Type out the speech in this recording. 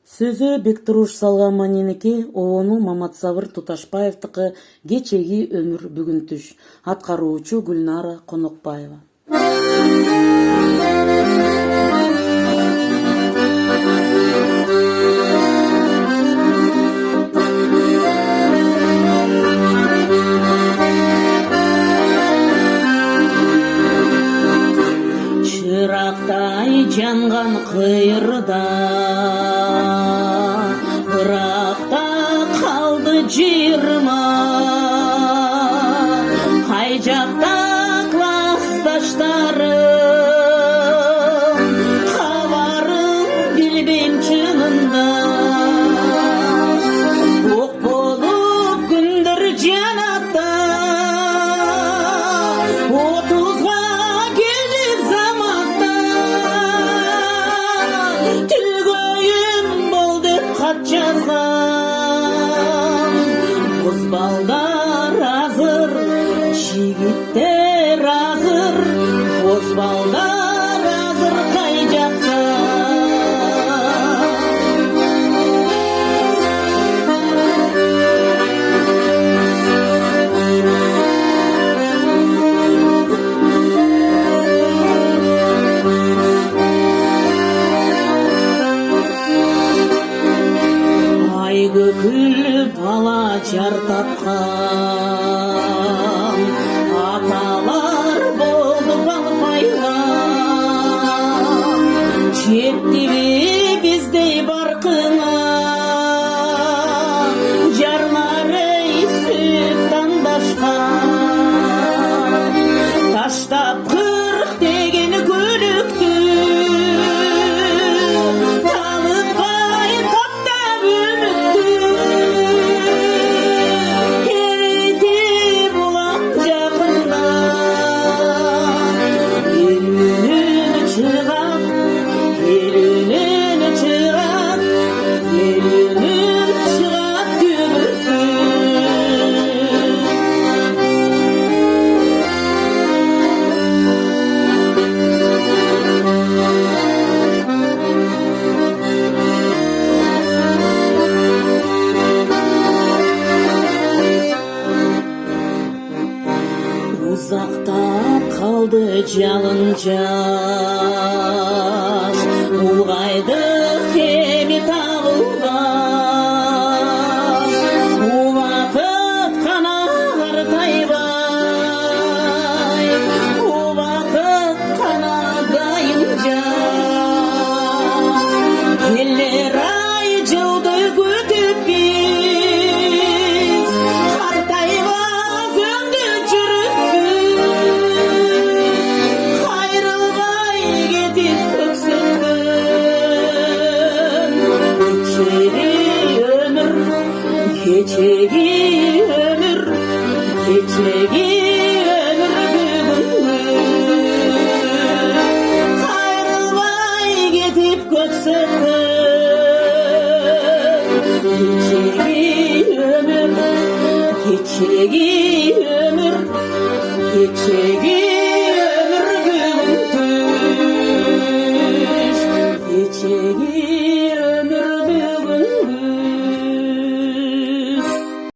Сөзі Бектуруш Салгаманиники, ООНу Маматсабыр Туташбаевтыкы кечеги өмүр бүгүн түш. Аткаруучу Гүлнара Конокбаева. Чырактай жанган кыйрда Ыракта калды жыйырма, кай жакта классташтарым, кабарын билбейм чынында. Ок болуп күндөр жанатта, 30га келдик заматта. Түгөйүм бол деп кат жазган, кыз балдар азыр, жигиттер азыр, кыз балдар азыр кай жакта. Айгүл бала жар тапкан, аталар болду балпайга. Жеттиби биздей баркыңа, жарлары сүйүп тандашкан. Таштап 40 деген көлүктү, талыкпай топтап үмүттү. Эрейтип улам жакында, элүүнүн чыгат, элүүнүн чыгат, элүүнүн чыгат күбүктү. Узакта калды жалын жаш, улгайдык эми табылбас. Убакыт гана картайбай, убакыт гана дайым жаш. Келер ай жылды күтүп биз, картайбас өңдү жүрүппүз. Кайрылбай кетип көксөткөн, кечеги өмүр, кечеги өмүр бүгүн. Кайрылбай кетип көксөткөн, кечеги өмүр, кечеги өмүр, кечеги